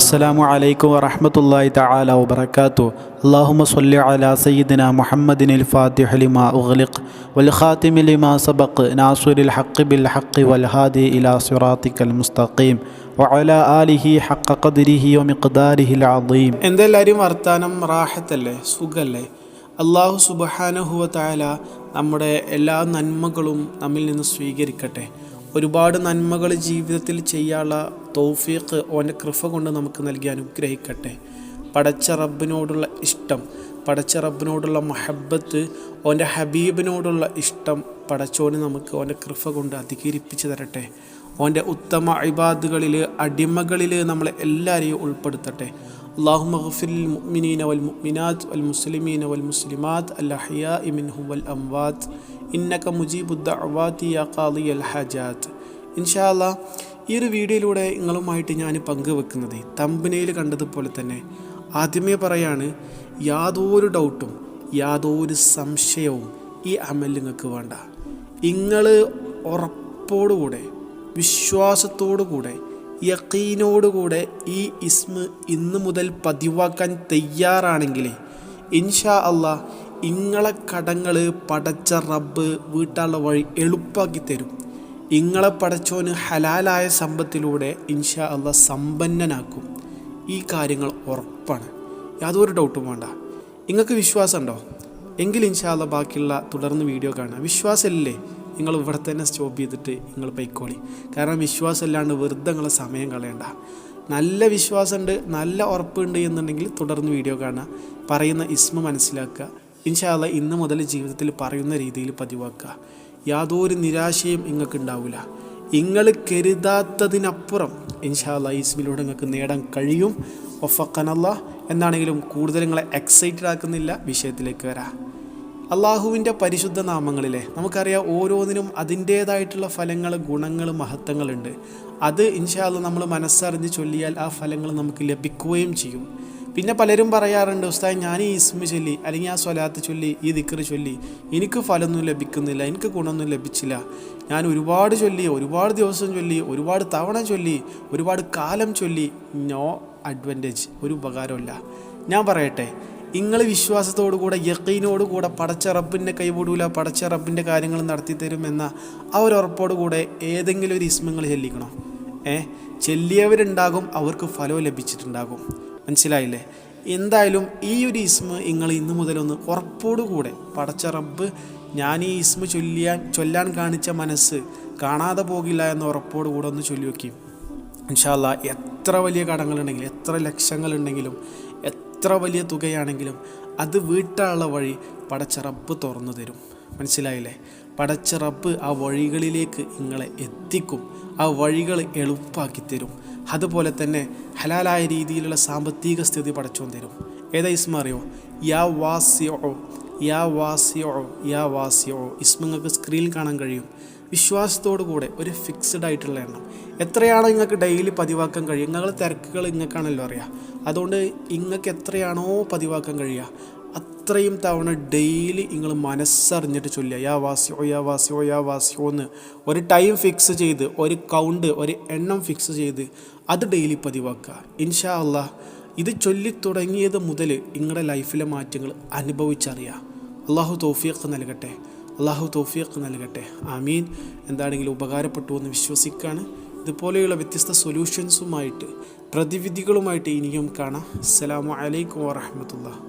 അസ്സലാമു അലൈക്കും വറഹ്മത്തുള്ളാഹി തആല വബറകാതുഹു. അല്ലാഹുമ്മ സ്വല്ലി അലാ സയ്യിദിനാ മുഹമ്മദിനിൽ ഫാത്തിഹി ലിമാ ഉഗ്ലിഖ് വൽ ഖാതിമി ലിമാ സബഖ് നാസിറിൽ ഹഖ് ബിൽ ഹഖ് വൽ ഹാദി ഇലാ സിറാത്തിക്കൽ മുസ്തഖീം വഅലാ ആലിഹി ഹഖ ഖദ്രിഹി വമിഖ്ദാരിഹിൽ അദീം. എന്തെല്ലാവരും വർത്താനം? റാഹത്തല്ലേ? സുഖല്ലേ? അല്ലാഹു സുബ്ഹാനഹു വ തആല നമ്മുടെ എല്ലാ നന്മകളും നമ്മിൽ നിന്ന് സ്വീകരിക്കട്ടെ. ഒരുപാട് നന്മകൾ ജീവിതത്തിൽ ചെയ്യാനുള്ള തൗഫീഖ് ഓൻ്റെ കൃപ കൊണ്ട് നമുക്ക് നൽകി അനുഗ്രഹിക്കട്ടെ. പടച്ച റബ്ബിനോടുള്ള ഇഷ്ടം, പടച്ച റബ്ബിനോടുള്ള മഹബത്ത്, ഓൻ്റെ ഹബീബിനോടുള്ള ഇഷ്ടം പടച്ചോന് നമുക്ക് ഓൻ്റെ കൃപ കൊണ്ട് അധികരിപ്പിച്ച് തരട്ടെ. ഓൻ്റെ ഉത്തമ ഇബാദുകളിൽ, അടിമകളിൽ നമ്മളെ എല്ലാവരെയും ഉൾപ്പെടുത്തട്ടെ. അല്ലാഹുമ്മ ഗ്ഫിറിൽ മുഅ്മിനീന വൽ മുഅ്മിനാത്ത് വൽ മുസ്ലിമീന വൽ മുസ്ലിമാത്ത് അൽ അഹ്യാഇ മിൻഹും വൽ അംവാത്ത് ഇന്നക മുജീബുദ് ദഅവാതി യാ ഖാദിയൽ ഹാജാത്ത്. ഇൻഷാ അല്ലാഹ് ഈ ഒരു വീഡിയോയിലൂടെ നിങ്ങളുമായിട്ട് ഞാൻ പങ്കുവെക്കുന്നത് തംബ്നെയിൽ കണ്ടതുപോലെ തന്നെ ആദ്യമേ പറയാണ്, യാതൊരു ഡൗട്ടും യാതൊരു സംശയവും ഈ അമൽ നിങ്ങൾക്ക് വേണ്ട. നിങ്ങൾ ഉറപ്പോടുകൂടെ, വിശ്വാസത്തോടുകൂടെ, യഖീനോടുകൂടെ ഈ ഇസ്മ ഇന്ന് മുതൽ പതിവാക്കാൻ തയ്യാറാണെങ്കിൽ ഇൻഷാ അല്ലാഹ് ഇങ്ങളെ കടങ്ങൾ പടച്ച റബ്ബ് വീട്ടാനുള്ള വഴി എളുപ്പാക്കി തരും. ഇങ്ങളെ പടച്ചോന് ഹലാലായ സമ്പത്തിലൂടെ ഇൻഷാ അല്ലാഹ് സമ്പന്നനാക്കും. ഈ കാര്യങ്ങൾ ഉറപ്പാണ്, യാതൊരു ഡൗട്ടും വേണ്ട. നിങ്ങൾക്ക് വിശ്വാസമുണ്ടോ? എങ്കിൽ ഇൻഷാ അല്ലാഹ് ബാക്കിയുള്ള തുടർന്ന് വീഡിയോ കാണാം. വിശ്വാസമില്ലേ? നിങ്ങൾ ഇവിടെ തന്നെ സ്റ്റോപ്പ് ചെയ്തിട്ട് നിങ്ങൾ പൊയ്ക്കോളി. കാരണം വിശ്വാസമില്ലാണ്ട് വെറുതെ നിങ്ങളെ സമയം കളയണ്ട. നല്ല വിശ്വാസമുണ്ട്, നല്ല ഉറപ്പുണ്ട് എന്നുണ്ടെങ്കിൽ തുടർന്ന് വീഡിയോ കാണുക, പറയുന്ന ഇസ്മ മനസ്സിലാക്കുക. ഇൻഷാ അല്ലാഹ് ഇന്ന് മുതൽ ജീവിതത്തിൽ പറയുന്ന രീതിയിൽ പതിവാക്കുക. യാതൊരു നിരാശയും നിങ്ങൾക്ക് ഉണ്ടാവില്ല. നിങ്ങൾ കരുതാത്തതിനപ്പുറം ഇൻഷാ അല്ലാഹ് ഈ ഇസ്മിലൂടെ നിങ്ങൾക്ക് നേടാൻ കഴിയും. വഫഖനല്ലാഹ്. എന്നാണെങ്കിലും കൂടുതൽ നിങ്ങളെ എക്സൈറ്റഡ് ആക്കുന്നില്ല, വിഷയത്തിലേക്ക് വരാം. അള്ളാഹുവിൻ്റെ പരിശുദ്ധ നാമങ്ങളിലെ നമുക്കറിയാം ഓരോന്നിനും അതിൻ്റേതായിട്ടുള്ള ഫലങ്ങൾ, ഗുണങ്ങൾ, മഹത്വങ്ങളുണ്ട്. അത് ഇൻഷാ അല്ലാഹ് നമ്മൾ മനസ്സറിഞ്ഞ് ചൊല്ലിയാൽ ആ ഫലങ്ങൾ നമുക്ക് ലഭിക്കുകയും ചെയ്യും. പിന്നെ പലരും പറയാറുണ്ട്, ഉസ്താദ് ഞാൻ ഈ ഇസ്മ ചൊല്ലി അല്ലെങ്കിൽ ആ സ്വലാത്ത് ചൊല്ലി ഈ ദിക്ർ ചൊല്ലി എനിക്ക് ഫലമൊന്നും ലഭിക്കുന്നില്ല, എനിക്ക് ഗുണമൊന്നും ലഭിച്ചില്ല. ഞാൻ ഒരുപാട് ചൊല്ലി, ഒരുപാട് ദിവസം ചൊല്ലി, ഒരുപാട് തവണ ചൊല്ലി, ഒരുപാട് കാലം ചൊല്ലി, നോ അഡ്വാൻറ്റേജ്, ഒരു ഉപകാരമില്ല. ഞാൻ പറയട്ടെ, നിങ്ങൾ വിശ്വാസത്തോടു കൂടെ, യഖീനോട് കൂടെ പടച്ച റബ്ബിൻ്റെ കൈവിടൂല, പടച്ച റബ്ബിൻ്റെ കാര്യങ്ങൾ നടത്തി തരുമെന്ന ആ ഒരു ഉറപ്പോടു കൂടെ ഏതെങ്കിലും ഒരു ഇസ്മങ്ങൾ ചൊല്ലിക്കണോ? ചെല്ലിയവരുണ്ടാകും, അവർക്ക് ഫലവും ലഭിച്ചിട്ടുണ്ടാകും. മനസ്സിലായില്ലേ? എന്തായാലും ഈ ഒരു ഇസ്മ നിങ്ങൾ ഇന്ന് മുതലൊന്ന് ഉറപ്പോടുകൂടെ, പടച്ച റബ്ബ് ഞാൻ ഈ ഇസ്മ ചൊല്ലാൻ കാണിച്ച മനസ്സ് കാണാതെ പോകില്ല എന്ന ഉറപ്പോടുകൂടെ ഒന്ന് ചൊല്ലി വയ്ക്കും. ഇൻഷാ അല്ലാഹ് എത്ര വലിയ കടങ്ങളുണ്ടെങ്കിലും, എത്ര ലക്ഷങ്ങളുണ്ടെങ്കിലും, എത്ര വലിയ തുകയാണെങ്കിലും അത് വീട്ടാനുള്ള വഴി പടച്ച റബ്ബ് തുറന്നു തരും. മനസ്സിലായില്ലേ? പടച്ച റബ്ബ് ആ വഴികളിലേക്ക് നിങ്ങളെ എത്തിക്കും, ആ വഴികൾ എളുപ്പാക്കി തരും. അതുപോലെ തന്നെ ഹലാലായ രീതിയിലുള്ള സാമ്പത്തിക സ്ഥിതി പടച്ചോൻ തരും. ഏതാ ഇസ്മ അറിയോ? യാ വാസിഉ, യാ വാസിഉ, യാ വാസിഉ. ഇസ്മ നിങ്ങൾക്ക് സ്ക്രീനിൽ കാണാൻ കഴിയും. വിശ്വാസത്തോടു കൂടെ ഒരു ഫിക്സ്ഡ് ആയിട്ടുള്ള എണ്ണം എത്രയാണോ നിങ്ങൾക്ക് ഡെയിലി പതിവാക്കാൻ കഴിയും. നിങ്ങളുടെ തിരക്കുകൾ നിങ്ങൾക്കാണല്ലോ അറിയാം. അതുകൊണ്ട് നിങ്ങൾക്ക് എത്രയാണോ പതിവാക്കാൻ കഴിയുക അത്രയും തവണ ഡെയിലി നിങ്ങൾ മനസ്സറിഞ്ഞിട്ട് ചൊല്ലുക. യാ വാസിയോ, യാ വാസിയോ, യാ വാസിയോ എന്ന് ഒരു ടൈം ഫിക്സ് ചെയ്ത്, ഒരു കൗണ്ട്, ഒരു എണ്ണം ഫിക്സ് ചെയ്ത് അത് ഡെയിലി പതിവാക്കുക. ഇൻഷാ അല്ലാഹ് ഇത് ചൊല്ലി തുടങ്ങിയത് മുതൽ നിങ്ങളുടെ ലൈഫിലെ മാറ്റങ്ങൾ അനുഭവിച്ചറിയാം. അള്ളാഹു തൗഫീഖ് നൽകട്ടെ, അള്ളാഹു തൗഫീഖ് നൽകട്ടെ. ആമീൻ. എന്താണെങ്കിലും ഉപകാരപ്പെട്ടു എന്ന് വിശ്വസിക്കുകയാണ്. ഇതുപോലെയുള്ള വ്യത്യസ്ത സൊല്യൂഷൻസുമായിട്ട്, പ്രതിവിധികളുമായിട്ട് ഇനിയും കാണാം. അസ്സലാമു അലൈക്കും വറഹ്മത്തുള്ളാഹി.